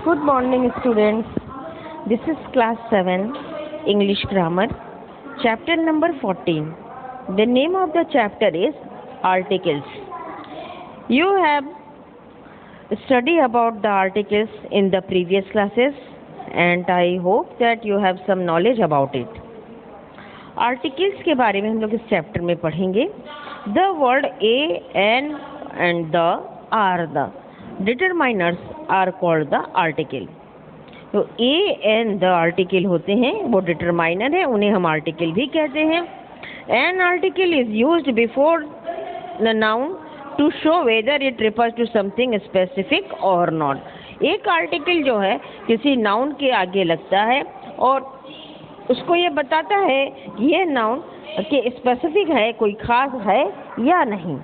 Good morning, students. This is class 7 English grammar, chapter number 14. The name of the chapter is articles. You have studied about the articles in the previous classes, and I hope that you have some knowledge about it. Articles के बारे में हम लोग इस chapter में पढ़ेंगे. The word a, an and the are the determiners are called the article. तो a, n the article होते हैं, वो determiner है, उन्हें हम article भी कहते हैं. An article is used before the noun to show whether it refers to something specific or not. एक article जो है किसी noun के आगे लगता है और उसको ये बताता है कि ये नाउन कि स्पेसिफिक है, कोई खास है या नहीं.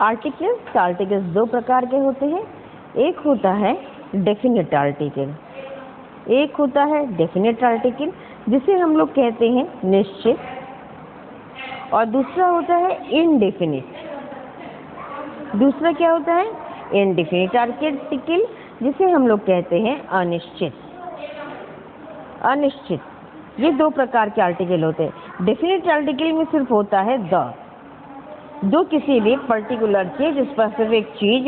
आर्टिकल्स दो प्रकार के होते हैं. एक होता है डेफिनेट आर्टिकल, एक होता है डेफिनेट आर्टिकल जिसे हम लोग कहते हैं निश्चित, और दूसरा होता है इनडेफिनिट. दूसरा क्या होता है? इनडेफिनिट आर्टिकल जिसे हम लोग कहते हैं अनिश्चित. ये दो प्रकार के आर्टिकल होते हैं. डेफिनेट आर्टिकल में सिर्फ होता है द, जो किसी भी पर्टिकुलर चीज, स्पेसिफिक चीज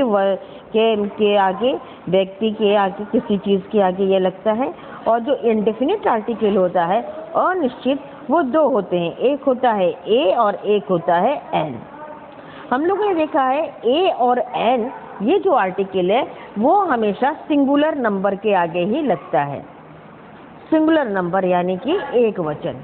के आगे, व्यक्ति के आगे, किसी चीज के आगे ये लगता है. और जो इनडेफिनिट आर्टिकल होता है अनिश्चित, वो दो होते हैं. एक होता है ए और एक होता है एन. हम लोगों ने देखा है ए और एन, ये जो आर्टिकल है वो हमेशा सिंगुलर नंबर के आगे ही लगता है. सिंगुलर नंबर यानी कि एक वचन.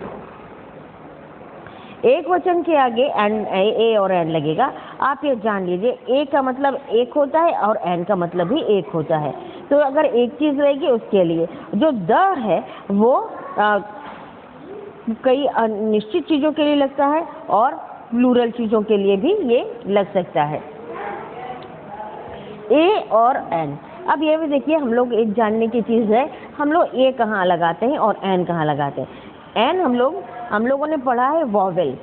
एक वचन के आगे एन, ए और एन लगेगा. आप ये जान लीजिए, ए का मतलब एक होता है और एन का मतलब भी एक होता है. तो अगर एक चीज रहेगी उसके लिए जो द है वो कई निश्चित चीजों के लिए लगता है और प्लूरल चीजों के लिए भी ये लग सकता है. ए और एन. अब ये भी देखिए, हम लोग एक जानने की चीज़ है, हम लोग ए कहाँ लगाते हैं और एन कहाँ लगाते हैं. एन हम लोगों ने पढ़ा है वॉवेल.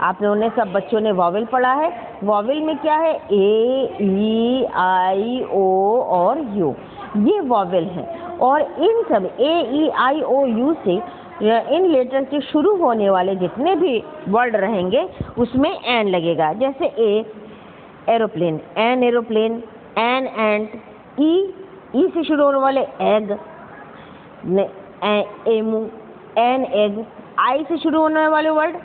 आप लोगों ने, सब बच्चों ने वॉवेल पढ़ा है. वॉवेल में क्या है? ए, ई, आई, ओ और यू, ये वॉवेल है. और इन सब ए, ई, आई, ओ, यू से, इन लेटर से शुरू होने वाले जितने भी वर्ड रहेंगे उसमें एन लगेगा. जैसे a aeroplane, an aeroplane, an ant. E से शुरू होने वाले egg, emu, an egg. I से शुरू होने वाले word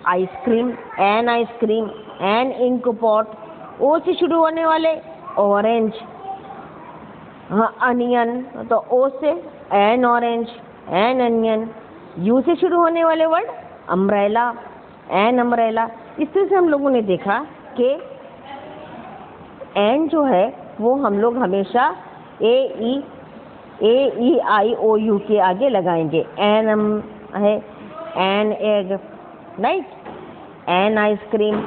ice cream, an ice cream, an ink pot. O से शुरू होने वाले ऑरेंज, अनियन, तो ओ से an orange, an onion. U से शुरू होने वाले वर्ड अम्ब्रेला, एन अम्ब्रेला. इस तरह से हम लोगों ने देखा कि एन जो है वो हम लोग हमेशा ए, ई, आई, ओ, यू के आगे लगाएंगे. एन है, an egg, right, an ice cream.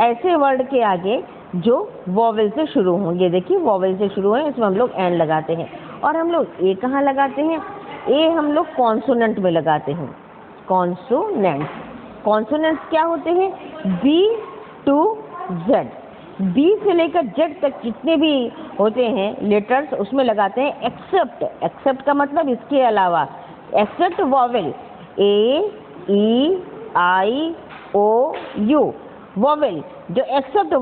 ऐसे वर्ड के आगे जो वॉवेल से शुरू होंगे, देखिए वॉवेल से शुरू है, इसमें हम लोग एन लगाते हैं. और हम लोग ए कहाँ लगाते हैं? ए हम लोग कॉन्सोनेंट में लगाते हैं. कॉन्सोनेंट्स क्या होते हैं? B to Z. बी से लेकर जेड तक जितने भी होते हैं लेटर्स, उसमें लगाते हैं एक्सेप्ट. एक्सेप्ट का मतलब इसके अलावा. Except vowel A, E, I, O, U. Vowel जो एक्सेप्ट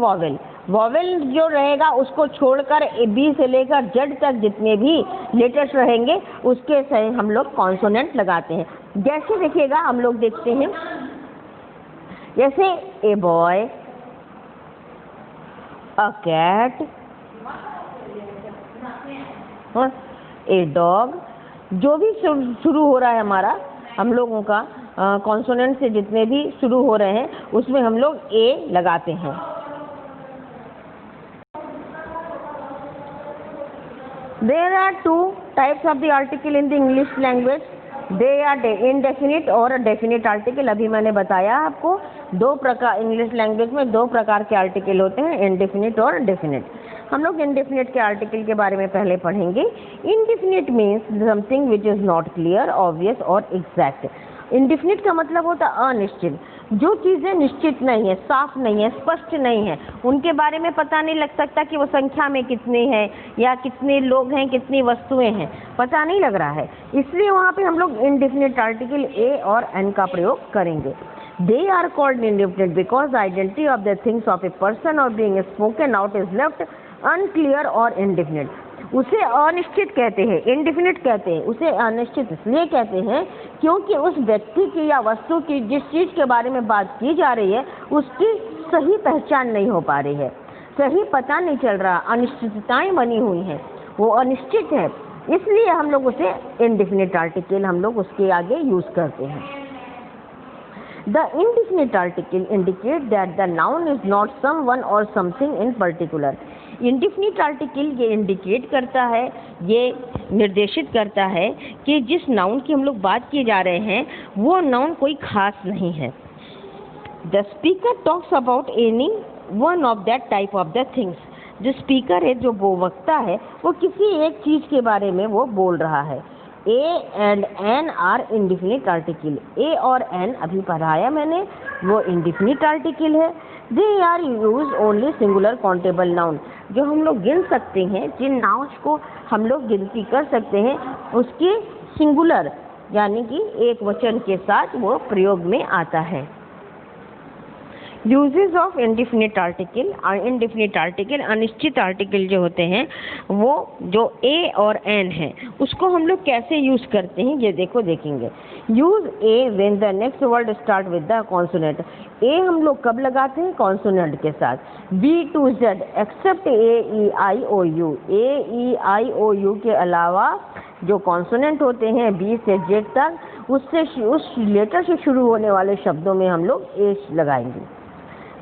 वॉवेल जो रहेगा उसको छोड़कर बी से लेकर जेड तक जितने भी लेटर्स रहेंगे उसके से हम लोग कॉन्सोनेंट लगाते हैं. जैसे देखिएगा, हम लोग देखते हैं जैसे a boy, a cat, a dog. जो भी शुरू हो रहा है हमारा, हम लोगों का कॉन्सोनेंट से जितने भी शुरू हो रहे हैं उसमें हम लोग ए लगाते हैं. There are two types of the article in the English language. They are indefinite और definite article. अभी मैंने बताया आपको, दो प्रकार, इंग्लिश लैंग्वेज में दो प्रकार के आर्टिकल होते हैं, इनडेफिनिट और डेफिनिट. हम लोग इनडेफिनिट के आर्टिकल के बारे में पहले पढ़ेंगे. Indefinite means something which is not clear, obvious और एग्जैक्ट. इनडेफिनिट का मतलब होता है अनिश्चित. जो चीज़ें निश्चित नहीं है, साफ नहीं है, स्पष्ट नहीं है, उनके बारे में पता नहीं लग सकता कि वो संख्या में कितने हैं या कितने लोग हैं, कितनी वस्तुएं हैं, पता नहीं लग रहा है। इसलिए वहाँ पे हम लोग इंडेफिनिट आर्टिकल ए और एन का प्रयोग करेंगे। They are called indefinite because identity of the things of a person और being spoken out is left unclear और इंडेफिनिट। उसे अनिश्चित कहते हैं, इंडेफिनिट कहते हैं। उसे अनिश्चित इसलिए कहते हैं क्योंकि उस व्यक्ति की या वस्तु की जिस चीज़ के बारे में बात की जा रही है उसकी सही पहचान नहीं हो पा रही है, सही पता नहीं चल रहा, अनिश्चितताएं बनी हुई हैं, वो अनिश्चित है, इसलिए हम लोग उसे इंडेफिनिट आर्टिकल हम लोग उसके आगे यूज करते हैं। The indefinite article indicate that the noun is not someone or something in particular. Indefinite article ये इंडिकेट करता है, ये निर्देशित करता है कि जिस नाउन की हम लोग बात किए जा रहे हैं वो नाउन कोई खास नहीं है। The speaker talks about any one of that type of the things. जो स्पीकर है, जो वो वक्ता है, वो किसी एक चीज़ के बारे में वो बोल रहा है। A and an are indefinite article. A और एन अभी पढ़ाया मैंने, वो इंडिफिनिट आर्टिकल है। They are use only singular countable noun. जो हम लोग गिन सकते हैं, जिन नाउन्स को हम लोग गिनती कर सकते हैं, उसके सिंगुलर यानी कि एक वचन के साथ वो प्रयोग में आता है। Uses of indefinite article. Indefinite article, अनिश्चित आर्टिकल जो होते हैं, वो जो ए और एन है उसको हम लोग कैसे यूज करते हैं ये देखेंगे। Use a when the next word start with the consonant. A हम लोग कब लगाते हैं? कॉन्सोनेंट के साथ। B to Z except A E I O U. A E I O U के अलावा जो कॉन्सोनेंट होते हैं बी से जेड तक, उससे उस लेटर से शुरू होने वाले शब्दों में हम लोग ए लगाएंगे।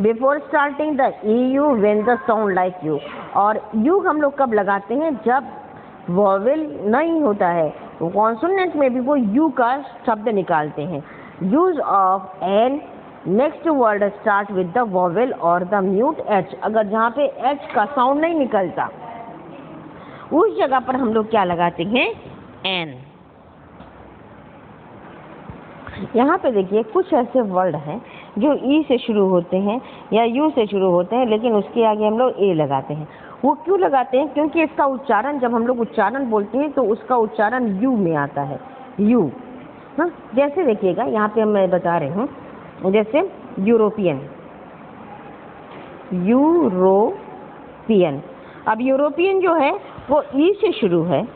Before starting the E U when the sound like you. और यू हम लोग कब लगाते हैं? जब वॉवेल नहीं होता है, कॉन्सोनेंट में भी वो यू का शब्द निकालते हैं। Use of an next word start with the vowel और द म्यूट एच। अगर जहाँ पे एच का साउंड नहीं निकलता उस जगह पर हम लोग क्या लगाते हैं? एन। यहाँ पे देखिए कुछ ऐसे वर्ड हैं जो ई से शुरू होते हैं या यू से शुरू होते हैं, लेकिन उसके आगे हम लोग ए लगाते हैं। वो क्यों लगाते हैं? क्योंकि इसका उच्चारण, जब हम लोग उच्चारण बोलते हैं तो उसका उच्चारण यू में आता है, यू। हाँ, जैसे देखिएगा यहाँ पे मैं बता रही हूँ, जैसे यूरोपियन, यूरोपियन। अब यूरोपियन जो है वो ई से शुरू है,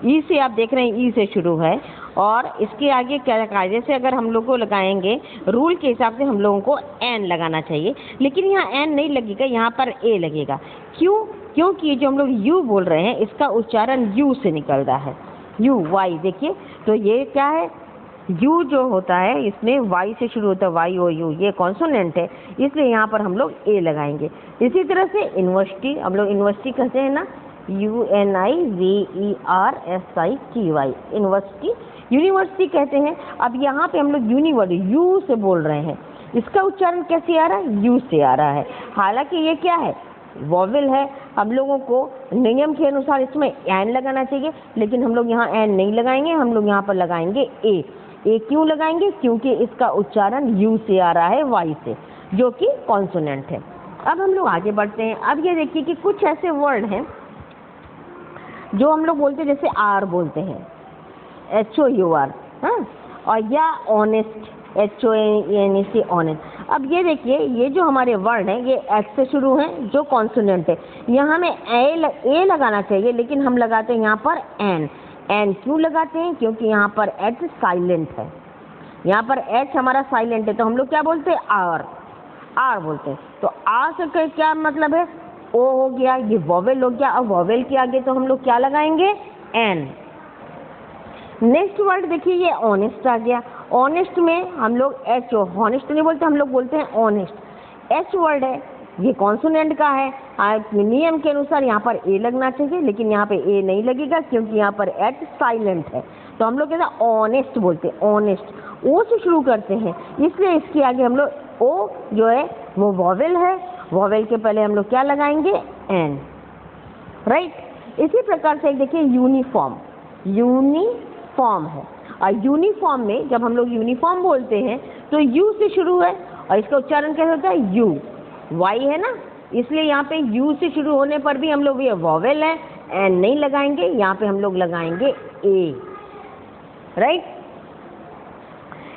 ई से आप देख रहे हैं ई से शुरू है, और इसके आगे क्या कायदे से अगर हम लोग को लगाएंगे, रूल के हिसाब से हम लोगों को एन लगाना चाहिए, लेकिन यहाँ एन नहीं लगेगा, यहाँ पर ए लगेगा। क्यों? क्योंकि जो हम लोग यू बोल रहे हैं इसका उच्चारण यू से निकल रहा है, यू वाई। देखिए तो ये क्या है? यू जो होता है इसमें वाई से शुरू होता है, वाई ओ यू, ये कॉन्सोनेंट है, इसलिए यहाँ पर हम लोग ए लगाएंगे। इसी तरह से यूनिवर्सिटी, हम लोग यूनिवर्सिटी कहते हैं ना, UNIVERSITY, यूनिवर्सिटी, यूनिवर्सिटी कहते हैं। अब यहाँ पे हम लोग यूनिवर्ड यू से बोल रहे हैं, इसका उच्चारण कैसे आ रहा है? यू से आ रहा है। हालांकि ये क्या है? वॉवेल है। हम लोगों को नियम के अनुसार इसमें एन लगाना चाहिए, लेकिन हम लोग यहाँ एन नहीं लगाएंगे, हम लोग यहाँ पर लगाएंगे ए। ए क्यों लगाएंगे? क्योंकि इसका उच्चारण यू से आ रहा है, वाई से, जो कि कॉन्सोनेंट है। अब हम लोग आगे बढ़ते हैं। अब ये देखिए कि कुछ ऐसे वर्ड हैं जो हम लोग बोलते हैं, जैसे आर बोलते हैं, HOUR, हाँ, और या ऑनेस्ट, HONEST, ऑनेस्ट। अब ये देखिए, ये जो हमारे वर्ड हैं ये एच से शुरू हैं, जो कॉन्सोनेंट है। यहाँ हमें ए लगाना चाहिए, लेकिन हम लगाते हैं यहाँ पर एन। एन क्यों लगाते हैं? क्योंकि यहाँ पर एच साइलेंट है, यहाँ पर एच हमारा साइलेंट है, तो हम लोग क्या बोलते हैं? आर, आर बोलते हैं। तो आर से क्या मतलब है? ओ हो गया, ये वॉवेल हो गया। अब वॉवेल के आगे तो हम लोग क्या लगाएंगे? एन। नेक्स्ट वर्ड देखिए, ये ऑनेस्ट आ गया। ऑनेस्ट में हम लोग एच, हॉनेस्ट नहीं बोलते, हम लोग बोलते हैं ऑनेस्ट। एच वर्ड है, ये कॉन्सोनेंट का है। नियम के अनुसार यहाँ पर ए लगना चाहिए, लेकिन यहाँ पे ए नहीं लगेगा क्योंकि यहाँ पर एच साइलेंट है, तो हम लोग कहते हैं ऑनेस्ट बोलते हैं, ऑनेस्ट। ओ से शुरू करते हैं, इसलिए इसके आगे हम लोग ओ जो है वो वॉवेल है, वॉवेल के पहले हम लोग क्या लगाएंगे? An, right. इसी प्रकार से देखिए यूनिफॉर्म, यूनिफॉर्म है। और यूनिफॉर्म में जब हम लोग यूनिफॉर्म बोलते हैं तो यू से शुरू है और इसका उच्चारण कैसे होता है? यू। वाई है ना, इसलिए यहाँ पे यू से शुरू होने पर भी हम लोग ये वॉवेल है, एन नहीं लगाएंगे, यहाँ पे हम लोग लगाएंगे ए, राइट।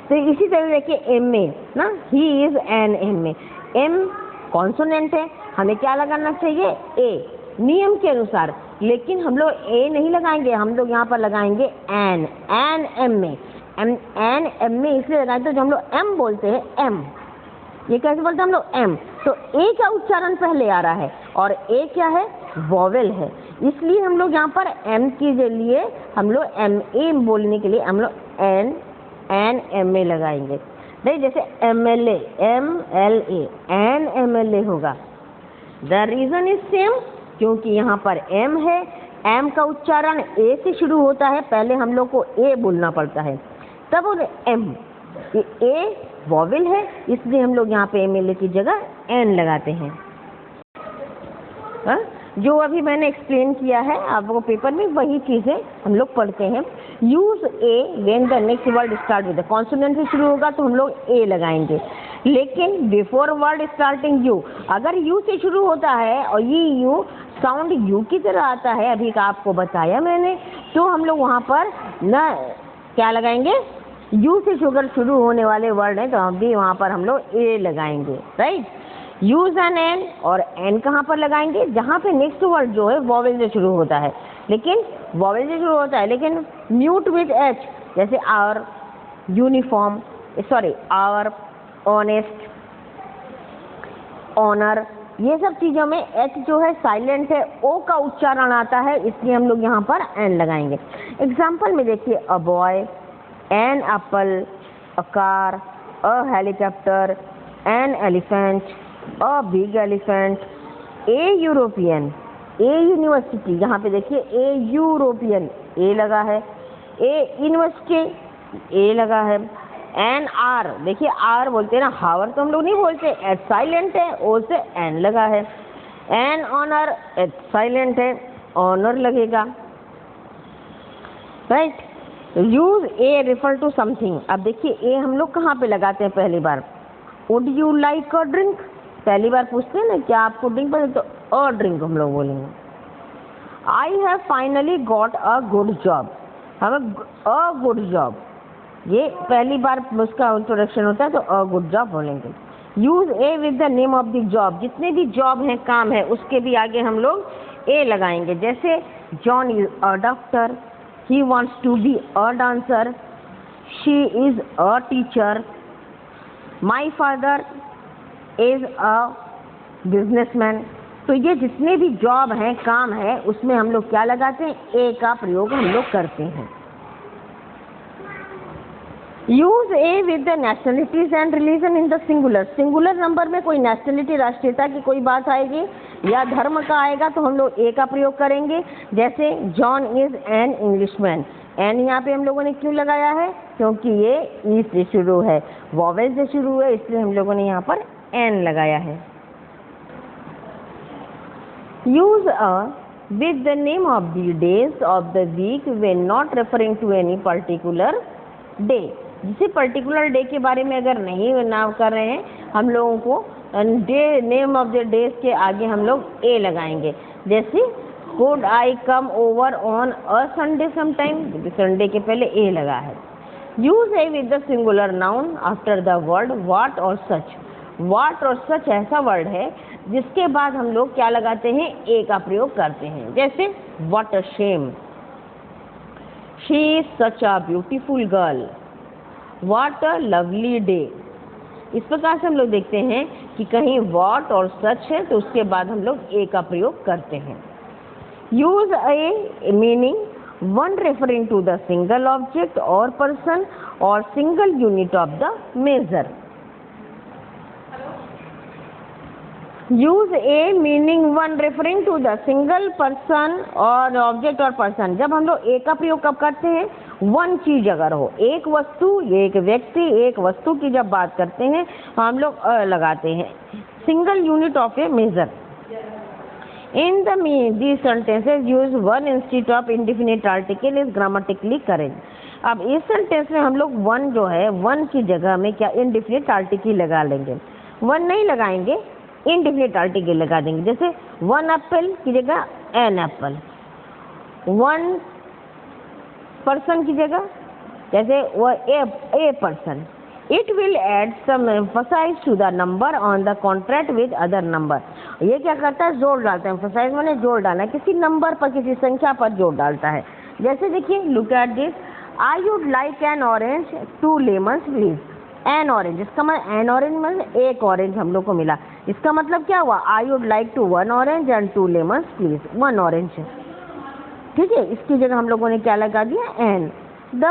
तो इसी तरह देखिए एम में ना, ही इज एन एम में एम कॉन्सोनेंट है, हमें क्या लगाना चाहिए? ए, नियम के अनुसार। लेकिन हम लोग ए नहीं लगाएंगे, हम लोग यहाँ पर लगाएंगे एन, एन एम में, एन एम में इसलिए लगाएंगे तो जो हम लोग एम बोलते हैं एम, ये कैसे बोलते हैं हम लोग? एम। तो ए का उच्चारण पहले आ रहा है और ए क्या है? वॉवेल है, इसलिए हम लोग यहाँ पर एम के लिए हम लोग एम ए बोलने के लिए हम लोग एन एम ए लगाएंगे, नहीं जैसे M L A, M L A, an M L A होगा। द रीजन इज सेम, क्योंकि यहाँ पर एम है, एम का उच्चारण ए से शुरू होता है, पहले हम लोग को ए बोलना पड़ता है तब वो एम, ए वॉवेल है, इसलिए हम लोग यहाँ पे एम एल ए की जगह एन लगाते हैं। जो अभी मैंने एक्सप्लेन किया है आपको पेपर में, वही चीज़ें हम लोग पढ़ते हैं। Use a when the next word start with consonant से शुरू होगा तो हम लोग ए लगाएंगे, लेकिन बिफोर वर्ड स्टार्टिंग यू, अगर यू से शुरू होता है और ये यू साउंड यू की तरह आता है, अभी का आपको बताया मैंने, तो हम लोग वहाँ पर न क्या लगाएंगे? यू से शुरू होने वाले वर्ड हैं तो हम भी वहाँ पर हम लोग ए लगाएंगे, राइट। यूज एन एन, और एन कहाँ पर लगाएंगे? जहाँ पे नेक्स्ट वर्ड जो है वॉवेल से शुरू होता है, लेकिन वॉवेल से शुरू होता है लेकिन म्यूट विद एच, जैसे hour, uniform, sorry hour, honest, honour, ये सब चीज़ों में एच जो है साइलेंट है, ओ का उच्चारण आता है, इसलिए हम लोग यहाँ पर एन लगाएंगे। एग्जाम्पल में देखिए, a boy, an apple, a car, a helicopter, an elephant, a big elephant, a European, a university, यहाँ पे देखिए ए यूरोपियन, ए लगा है, ए यूनिवर्सिटी, ए लगा है, एन आर, देखिए आर बोलते हैं ना, हावर तो हम लोग नहीं बोलते, एच साइलेंट है, ओ से एन लगा है, एन ऑनर, एच साइलेंट है, ऑनर लगेगा, right. Use a refer to something, अब देखिए ए हम लोग कहाँ पे लगाते हैं? पहली बार, would you like a drink, पहली बार पूछते हैं ना क्या आपको ड्रिंक पसंद, तो अ ड्रिंक हम लोग बोलेंगे। I have finally got a good job, हमें अ गुड जॉब, ये पहली बार उसका इंट्रोडक्शन होता है तो अ गुड जॉब बोलेंगे। Use A with the name of the job, जितने भी जॉब हैं, काम है, उसके भी आगे हम लोग ए लगाएंगे, जैसे John is a doctor, he wants to be a dancer, she is a teacher, my father is a businessman. तो ये जितने भी जॉब हैं, काम है, उसमें हम लोग क्या लगाते हैं? ए का प्रयोग हम लोग करते हैं। Use A with the nationalities and religion in the singular, singular number में कोई नेशनलिटी, राष्ट्रीयता की कोई बात आएगी या धर्म का आएगा तो हम लोग ए का प्रयोग करेंगे, जैसे John is an Englishman, an यहाँ पे हम लोगों ने क्यों लगाया है? क्योंकि ये ई से शुरू है, वॉवेल से शुरू है, इसलिए हम लोगों ने यहाँ पर एन लगाया है। Use a with the name of the days of the week when not referring to any particular day, जिसे पर्टिकुलर डे के बारे में अगर नहीं नाम कर रहे हैं, हम लोगों को day, name of the days के आगे हम लोग ए लगाएंगे, जैसे could I come over on a Sunday sometime, Sunday के पहले ए लगा है। Use A with the singular noun after the word what और सच, व्हाट और सच ऐसा वर्ड है जिसके बाद हम लोग क्या लगाते हैं? ए का प्रयोग करते हैं, जैसे what a shame, she is such a beautiful girl, what a lovely day. इस प्रकार से हम लोग देखते हैं कि कहीं व्हाट और सच है तो उसके बाद हम लोग ए का प्रयोग करते हैं। Use a meaning one referring to the single object और पर्सन और single unit of the measure. Use a meaning one referring to the single person और ऑब्जेक्ट और पर्सन, जब हम लोग ए का प्रयोग कब करते हैं? वन चीज अगर हो, एक वस्तु, एक व्यक्ति, एक वस्तु की जब बात करते हैं तो हम लोग लगाते हैं, single unit of a measure. In these sentences use one instead of indefinite article is grammatically correct. अब इस सेंटेंस में हम लोग वन जो है, वन की जगह में क्या इनडेफिनिट आर्टिकल लगा लेंगे। वन नहीं लगाएंगे, इनडेफिनिट आर्टिकल लगा देंगे। जैसे वन एप्पल की जगह एन एप्पल, वन पर्सन की जगह जैसे वो a person. It will add some emphasis to the number on the contract with other number. ये क्या करता है, जोड़ डालता है। एम्फसाइज मैंने जोड़ डालना है, किसी नंबर पर, किसी संख्या पर जोड़ डालता है। जैसे देखिए, look at this, I would like an orange, 2 lemons please. N orange, इसका मतलब एन ऑरेंज मतलब एक ऑरेंज हम लोग को मिला। इसका मतलब क्या हुआ, I would like to 1 orange and 2 lemons please, 1 orange. ठीक है, इसकी जगह हम लोगों ने क्या लगा दिया, an. The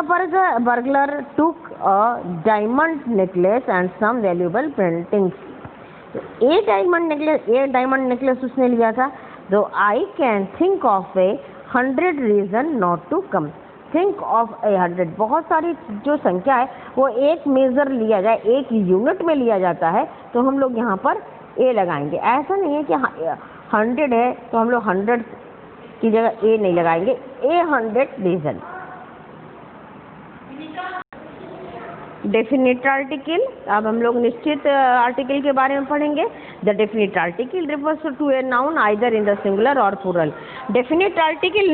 burglar took a diamond necklace and some valuable paintings। तो ए डायमंड नेकलेस उसने लिया था। तो I can think of a 100 reason not to come. Think of a 100, बहुत सारी जो संख्या है वो एक मेजर लिया जाए, एक यूनिट में लिया जाता है, तो हम लोग यहाँ पर ए लगाएंगे। ऐसा नहीं है कि 100 है तो हम लोग 100 की जगह ए नहीं लगाएंगे, ए 100 रीजन। डेफिनिट आर्टिकल, अब हम लोग निश्चित आर्टिकल के बारे में पढ़ेंगे। The definite article refers to a noun either in the singular और प्लूरल। डेफिनिट आर्टिकल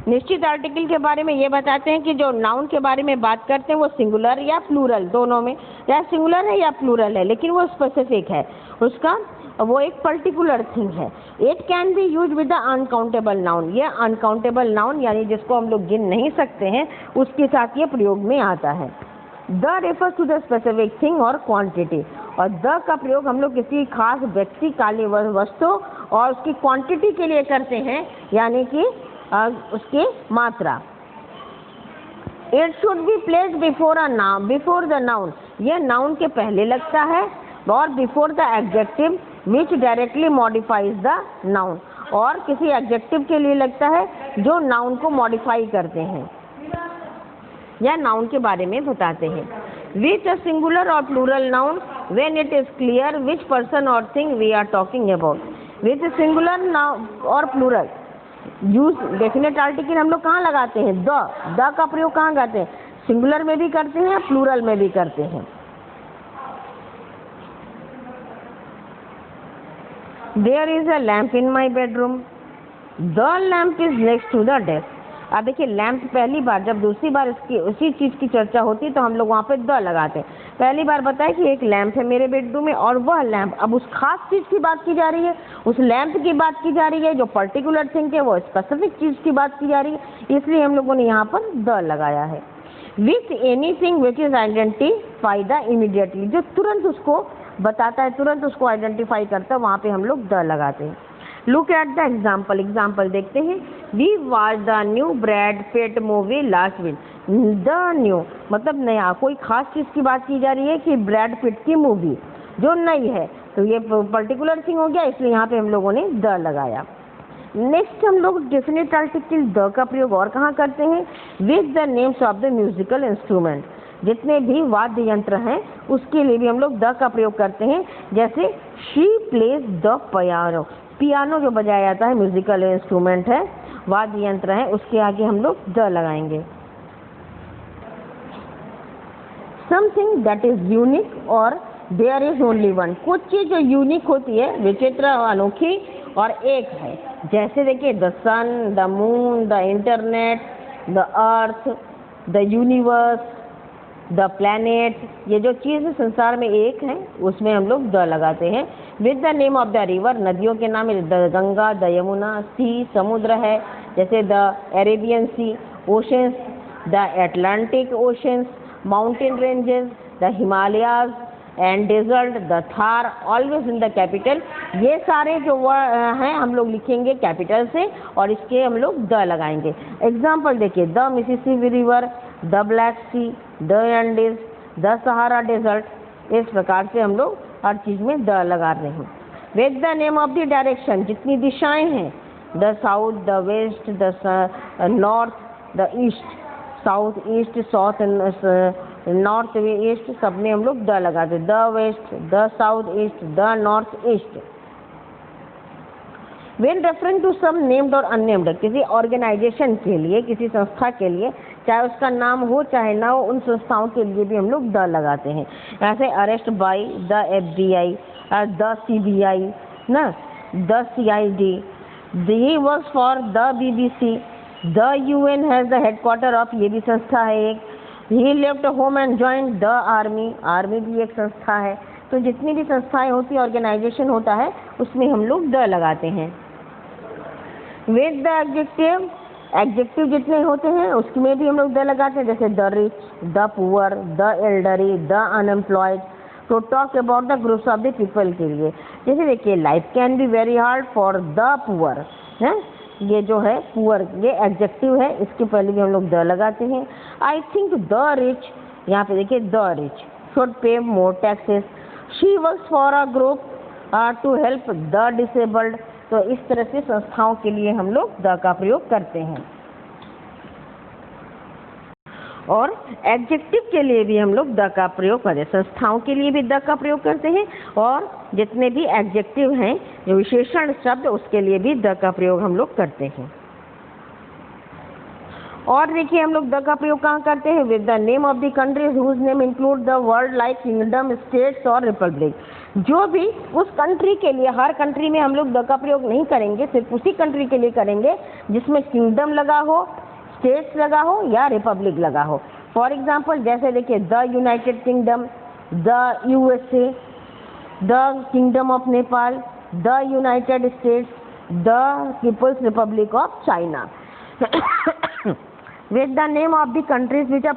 निश्चित आर्टिकल के बारे में ये बताते हैं कि जो नाउन के बारे में बात करते हैं वो सिंगुलर या प्लूरल दोनों में, या सिंगुलर है या प्लूरल है, लेकिन वो स्पेसिफिक है, उसका वो एक पर्टिकुलर थिंग है। It can be use with the uncountable noun. ये अनकाउंटेबल नाउन यानी जिसको हम लोग गिन नहीं सकते हैं, उसके साथ ये प्रयोग में आता है। The refers to the specific thing और क्वांटिटी, और द का प्रयोग हम लोग किसी खास व्यक्ति, काली वस्तु और उसकी क्वांटिटी के लिए करते हैं, यानी कि उसकी मात्रा। It should be placed before a noun, before the noun, ये नाउन के पहले लगता है, और before the adjective which directly modifies the noun, और किसी एडजेक्टिव के लिए लगता है जो नाउन को मॉडिफाई करते हैं या नाउन के बारे में बताते हैं। विच अ सिंगुलर और plural noun when it is clear which person और thing we are talking about. Which singular noun और प्लूरल यूज डेफिनेट आर्टिकल हम लोग कहाँ लगाते हैं, द का प्रयोग कहाँ करते हैं, सिंगुलर में भी करते हैं, प्लूरल में भी करते हैं। There is a lamp in my bedroom, the lamp is next to the desk. अब देखिए, लैम्प पहली बार, जब दूसरी बार इसकी उसी चीज़ की चर्चा होती है तो हम लोग वहाँ पे द लगाते हैं। पहली बार बताया कि एक लैम्प है मेरे बेडरूम में, और वह लैम्प, अब उस खास चीज़ की बात की जा रही है, उस लैम्प की बात की जा रही है, जो पर्टिकुलर थिंग है वो स्पेसिफिक चीज़ की बात की जा रही है, इसलिए हम लोगों ने यहाँ पर द लगाया है। With anything which is identify the immediately, जो तुरंत उसको बताता है, तुरंत उसको आइडेंटिफाई करता है, वहाँ पे हम लोग द लगाते हैं। लुक एट द एग्जाम्पल देखते हैं। We watch the new Brad Pitt movie last week. The new मतलब नया, कोई खास चीज़ की बात की जा रही है कि ब्रैड पिट की मूवी जो नई है, तो ये पर्टिकुलर थिंग हो गया, इसलिए यहाँ पे हम लोगों ने द लगाया। नेक्स्ट हम लोग डेफिनेट आर्टिकल द का प्रयोग और कहाँ करते हैं, with the names of the musical instrument. जितने भी वाद्य यंत्र हैं उसके लिए भी हम लोग द का प्रयोग करते हैं। जैसे she plays the piano, piano जो बजाया जाता है म्यूजिकल इंस्ट्रूमेंट है, वाद्य यंत्र है, उसके आगे हम लोग द लगाएंगे। समथिंग दैट इज यूनिक और देयर इज ओनली वन, कुछ चीज जो यूनिक होती है, विचित्र, अनोखी और एक है। जैसे देखिए, the sun, the moon, the internet, the earth, the universe, the planet, ये जो चीज़ संसार में एक है उसमें हम लोग द लगाते हैं। With the name of the river, नदियों के नाम, the Ganga, the Yamuna, sea समुद्र है, जैसे the Arabian Sea, oceans, the Atlantic Oceans, mountain ranges, the Himalayas and desert, the Thar, always in the capital. ये सारे जो वर्ड हैं हम लोग लिखेंगे कैपिटल से, और इसके हम लोग द लगाएंगे। एग्जाम्पल देखिए, the Mississippi River, the Black Sea, the Andes, the Sahara Desert. इस प्रकार से हम लोग हर चीज़ में द लगा रहे हैं। With the name of the direction, जितनी दिशाएं हैं, the south, the west, the north, the east, south east, south north east, सब में हम लोग द लगाते हैं। The west, the south east, the north east. When referring to some named और unnamed, किसी ऑर्गेनाइजेशन के लिए, किसी संस्था के लिए चाहे उसका नाम हो चाहे ना हो, उन संस्थाओं के लिए भी हम लोग द लगाते हैं। ऐसे arrest by the FBI, the CBI ना, the CID, he works for the BBC, the UN has the headquarter of, ये भी संस्था है एक। he left home and joined the army, army भी एक संस्था है। तो जितनी भी संस्थाएं होती है, ऑर्गेनाइजेशन होता है, उसमें हम लोग द लगाते हैं। विद द एडजेक्टिव, एडजेक्टिव जितने होते हैं उसमें भी हम लोग द लगाते हैं, जैसे the rich, the poor, the elderly, the unemployed, to talk about the groups of the people के लिए। जैसे देखिए, life can be very hard for the poor है, ये जो है पुअर, ये एडजेक्टिव है, इसके पहले भी हम लोग द लगाते हैं। आई थिंक द रिच, यहाँ पे देखिए the rich should pay more taxes. She works for a group to help the disabled. तो इस तरह से संस्थाओं के लिए हम लोग द का प्रयोग करते हैं। और एडजेक्टिव के लिए भी हम लोग द का प्रयोग करते हैं, संस्थाओं के लिए भी द का प्रयोग करते हैं, और जितने भी एडजेक्टिव हैं, जो विशेषण शब्द, उसके लिए भी द का प्रयोग हम लोग करते हैं। और देखिए हम लोग द का प्रयोग कहाँ करते हैं? With the name of the countries whose name include the word like kingdom, states और रिपब्लिक। जो भी उस कंट्री के लिए, हर कंट्री में हम लोग द का प्रयोग नहीं करेंगे, सिर्फ उसी कंट्री के लिए करेंगे जिसमें किंगडम लगा हो, स्टेट्स लगा हो या रिपब्लिक लगा हो। फॉर एग्जाम्पल जैसे देखिए the United Kingdom, the USA, the Kingdom of Nepal, the United States, the People's Republic of China. With the name of the countries which are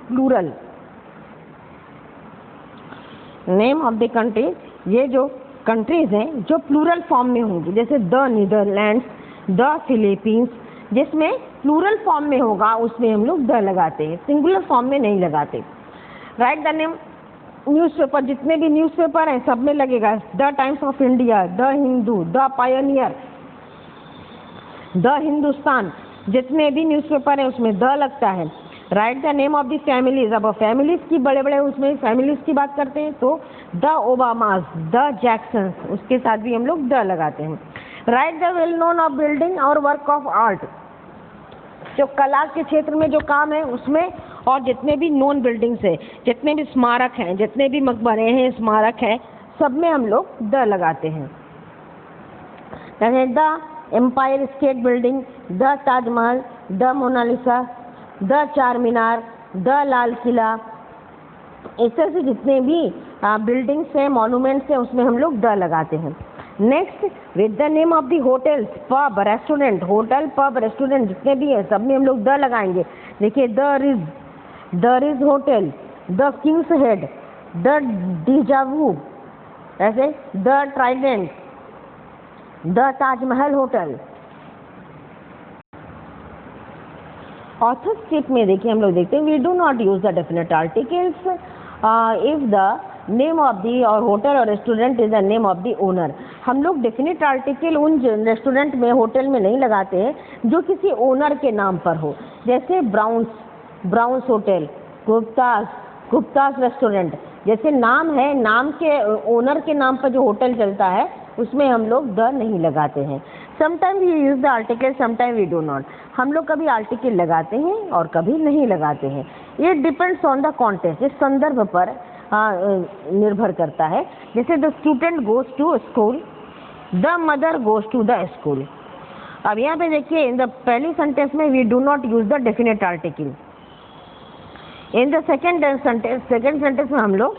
plural, name of the countries, ये जो countries हैं जो plural form में होंगी, जैसे the Netherlands, the Philippines, जिसमें plural form में होगा उसमें हम लोग द लगाते हैं, सिंगुलर फॉर्म में नहीं लगाते। राइट द नेम, न्यूज़पेपर, जितने भी न्यूज़पेपर हैं सब में लगेगा, the times of India, the Hindu, the Pioneer, the Hindustan, जितने भी न्यूज़पेपर हैं उसमें द लगता है। Right the name of the families, अब फैमिलीज की बड़े बड़े उसमें फैमिलीज की बात करते हैं तो द ओबामास, द जैक्सन्स, उसके साथ भी हम लोग द लगाते हैं। Right the well known of building और वर्क ऑफ आर्ट, जो कला के क्षेत्र में जो काम है उसमें, और जितने भी नॉन बिल्डिंग्स है, जितने भी स्मारक हैं, जितने भी मकबरे हैं, स्मारक है, सब में हम लोग द लगाते हैं। The Empire State Building, the Taj Mahal, the Mona Lisa, the Charminar, the Lal Qila, इस तरह से जितने भी बिल्डिंग्स हैं, मॉन्यूमेंट्स हैं, उसमें हम लोग द लगाते हैं। Next, with the name of the hotels, pub, restaurant, hotel, pub, restaurant जितने भी हैं सब में हम लोग द लगाएंगे। देखिए the ridge hotel, the Kings head, the डिजावू, ऐसे the Trident, the Taj Mahal hotel. Authorship में देखिए हम लोग देखते हैं, we do not use the definite articles if the name of the और होटल और restaurant is the name of the owner. हम लोग डेफिनेट आर्टिकल उन रेस्टोरेंट में, होटल में नहीं लगाते हैं जो किसी ओनर के नाम पर हो, जैसे ब्राउन्स होटल, गुप्तास रेस्टोरेंट, जैसे नाम है, नाम के ओनर के नाम पर जो होटल चलता है उसमें हम लोग द नहीं लगाते हैं। Sometime we use the article, sometime we do not. हम लोग कभी आर्टिकल लगाते हैं और कभी नहीं लगाते हैं, ये डिपेंड्स ऑन द कॉन्टेक्स्ट, इस संदर्भ पर निर्भर करता है। जैसे the student goes to school, the mother goes to the school. अब यहाँ पे देखिए इन द पहली सेंटेंस में we do not use the definite article. In the second sentence में हम लोग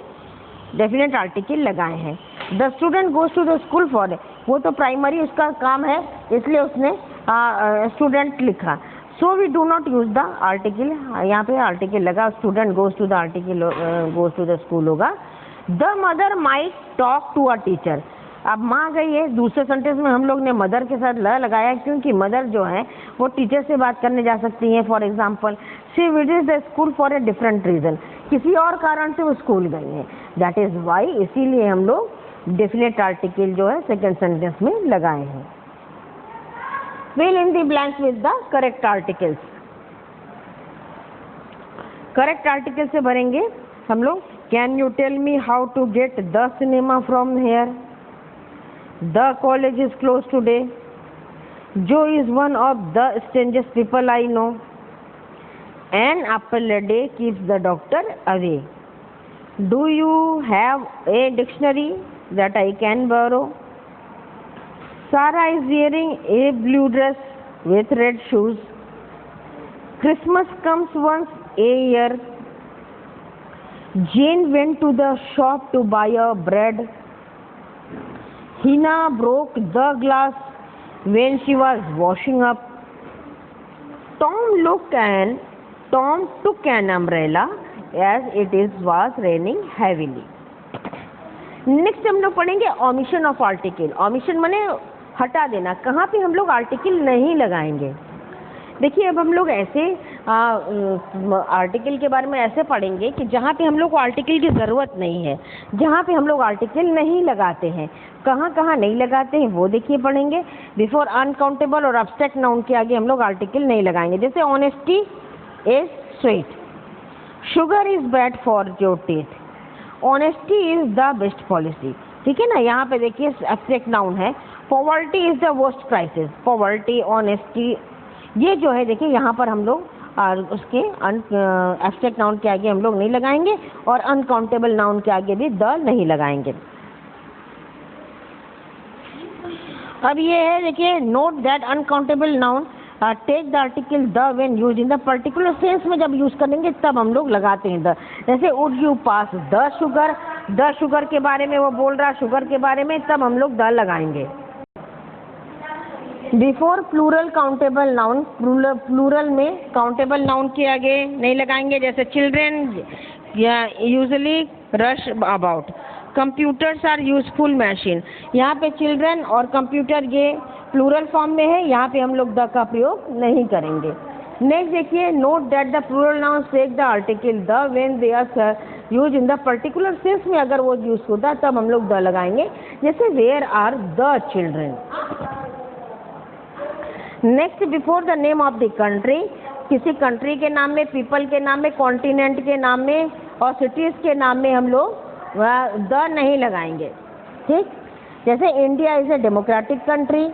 डेफिनेट आर्टिकल लगाए हैं। The student goes to the school for, वो तो प्राइमरी उसका काम है इसलिए उसने स्टूडेंट लिखा। So we do not use the article, यहाँ पे आर्टिकल लगा, student goes to the article goes to the school होगा। The mother might talk to a teacher, अब माँ गई है, दूसरे सेंटेंस में हम लोग ने मदर के साथ ल लगाया क्योंकि मदर जो है वो टीचर से बात करने जा सकती हैं। For example she visits the school for a different reason, किसी और कारण से वो स्कूल गई हैं, दैट इज वाई, इसीलिए हम लोग डेफिनेट आर्टिकल जो है सेकेंड सेंटेंस में लगाए हैं। Fill in the blanks with the correct articles, correct article से भरेंगे हम लोग। Can you tell me how to get the cinema from here, the college is close today, जो is one of the strangest people I know, An apple a day keeps the doctor away. Do you have a dictionary that I can borrow? Sarah is wearing a blue dress with red shoes. Christmas comes once a year. Jane went to the shop to buy a bread. Hina broke the glass when she was washing up. Tom took an umbrella as it was raining heavily. Next हम लोग पढ़ेंगे omission of article. Omission माने हटा देना। कहाँ पे हम लोग आर्टिकल नहीं लगाएंगे। देखिए अब हम लोग ऐसे आर्टिकल के बारे में ऐसे पढ़ेंगे कि जहाँ पे हम लोग को आर्टिकल की ज़रूरत नहीं है, जहाँ पे हम लोग आर्टिकल नहीं लगाते हैं, कहाँ कहाँ नहीं लगाते हैं वो देखिए पढ़ेंगे। बिफोर अनकाउंटेबल और एब्स्ट्रैक्ट नाउन के आगे हम लोग आर्टिकल नहीं लगाएंगे। जैसे honesty is sweet, sugar is bad for your teeth, honesty is the best policy. ठीक है ना, यहाँ पे देखिए एब्स्ट्रैक्ट नाउन है। Poverty is the worst crisis, poverty, honesty, ये जो है देखिए यहाँ पर हम लोग उसके एब्स्ट्रैक्ट नाउन के आगे हम लोग नहीं लगाएंगे और अनकाउंटेबल नाउन के आगे भी द नहीं लगाएंगे। अब ये है देखिए, note that uncountable noun take the article the when use in the particular sense में जब यूज करेंगे तब हम लोग लगाते हैं द। जैसे would you pass the sugar के बारे में वो बोल रहा, शुगर के बारे में, तब हम लोग द लगाएंगे। Before plural countable noun, plural में काउंटेबल नाउन के आगे नहीं लगाएंगे। जैसे children usually rush about, computers are useful machine, यहाँ पे चिल्ड्रेन और कंप्यूटर ये प्लूरल फॉर्म में है, यहाँ पे हम लोग द का प्रयोग नहीं करेंगे। नेक्स्ट देखिए, note that the plural noun take the article the when they are use in the particular sense में अगर वो यूज होता है तब हम लोग द लगाएंगे। जैसे where are the children. Next, before the name of the country, किसी कंट्री के नाम में, पीपल के नाम में, कॉन्टिनेंट के नाम में और सिटीज़ के नाम में हम लोग द नहीं लगाएंगे। ठीक, जैसे India is a democratic country,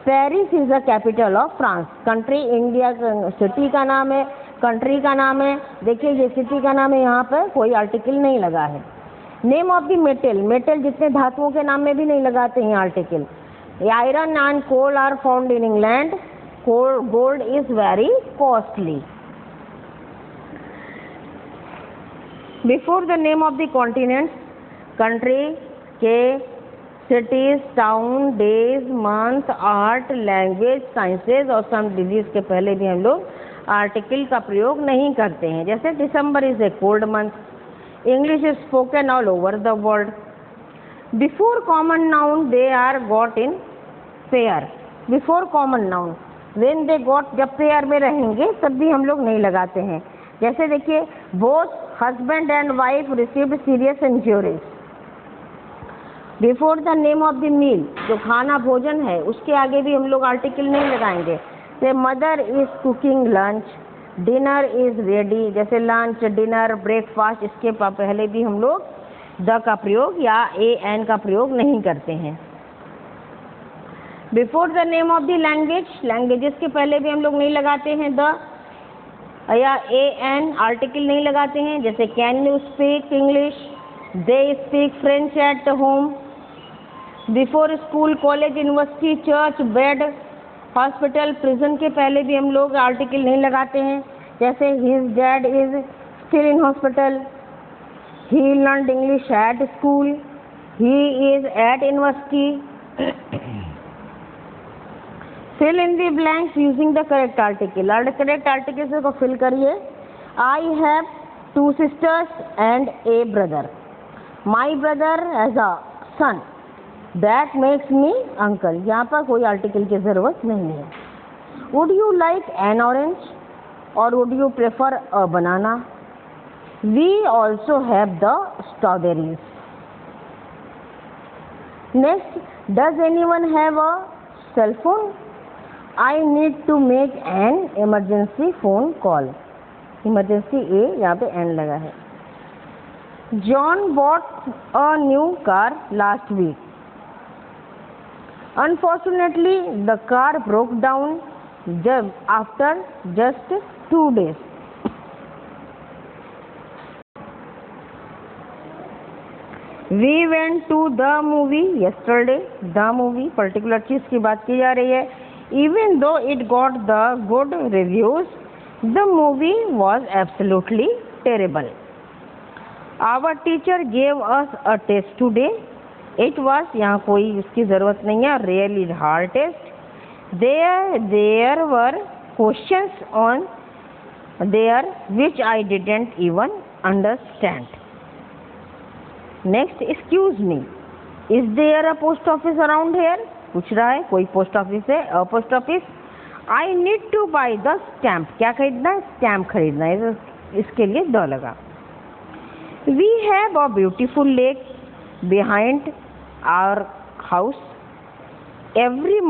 Paris is the capital of France. Country India city का नाम है, कंट्री का नाम है, देखिए ये सिटी का नाम है, यहाँ पर कोई आर्टिकल नहीं लगा है। Name of the metal, metal जितने धातुओं के नाम में भी नहीं लगाते हैं article. Iron and coal are found in England. Gold is very costly. Before the name of the continents, country के, cities, town, days, month, art, language, sciences और some disease के पहले भी हम लोग आर्टिकल का प्रयोग नहीं करते हैं। जैसे December is a cold month, English is spoken all over the world. Before common noun they are got in pair, before common noun when they got, जब पेयर में रहेंगे तब भी हम लोग नहीं लगाते हैं। जैसे देखिए, both husband and wife received serious injuries. Before the name of the meal, जो खाना भोजन है उसके आगे भी हम लोग आर्टिकल नहीं लगाएंगे। जैसे mother is cooking lunch, dinner is ready, जैसे लंच, डिनर, ब्रेकफास्ट, इसके पहले भी हम लोग द का प्रयोग या ए एन का प्रयोग नहीं करते हैं। Before the name of the language, languages के पहले भी हम लोग नहीं लगाते हैं द या ए एन, आर्टिकल नहीं लगाते हैं। जैसे can you speak English, they speak French at home. Before school, college, university, church, bed, hospital, prison के पहले भी हम लोग आर्टिकल नहीं लगाते हैं। जैसे his dad is still in hospital, he learned English at school, he is at university. Fill in the blanks using the correct article. Correct article को fill करिए। I have 2 sisters and a brother. My brother has a son. That makes me uncle. यहाँ पर कोई article की ज़रूरत नहीं है। Would you like an orange or would you prefer a banana? We also have the strawberries. Next, does anyone have a cell phone? I need to make an emergency phone call. Emergency A, यहाँ पे N लगा है। John bought a new car last week. Unfortunately, the car broke down after just 2 days. We went to the movie yesterday. The movie particular चीज़ की बात की जा रही है. Even though it got the good reviews, the movie was absolutely terrible. Our teacher gave us a test today. It was, यहाँ कोई इसकी ज़रूरत नहीं है, really hard test. There were questions on there which I didn't even understand. Next, excuse me, is there a post office around hair. पूछ रहा है कोई पोस्ट ऑफिस है. अ post office. I need two by the stamp. क्या खरीदना है? Stamp खरीदना है. इसके लिए द लगा. We have a beautiful lake behind our house. Every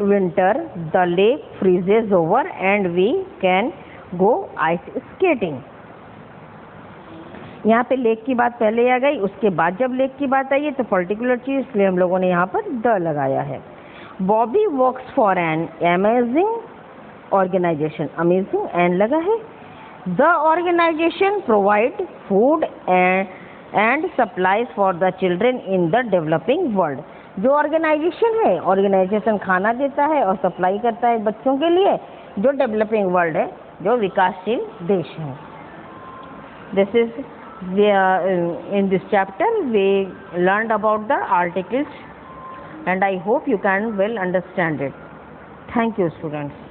winter the lake freezes over and we can go ice skating. यहाँ पे लेक की बात पहले आ गई, उसके बाद जब लेक की बात आई है तो पर्टिकुलर चीज़, इसलिए हम लोगों ने यहाँ पर द लगाया है. Bobby works for an amazing organisation. Amazing and लगा है. The organisation provide food and supplies for the children in the developing world. जो ऑर्गेनाइजेशन है, ऑर्गेनाइजेशन खाना देता है और सप्लाई करता है बच्चों के लिए जो डेवलपिंग वर्ल्ड है, जो विकासशील देश है. This is in this chapter we learned about the articles and I hope you can well understand it. Thank you, students.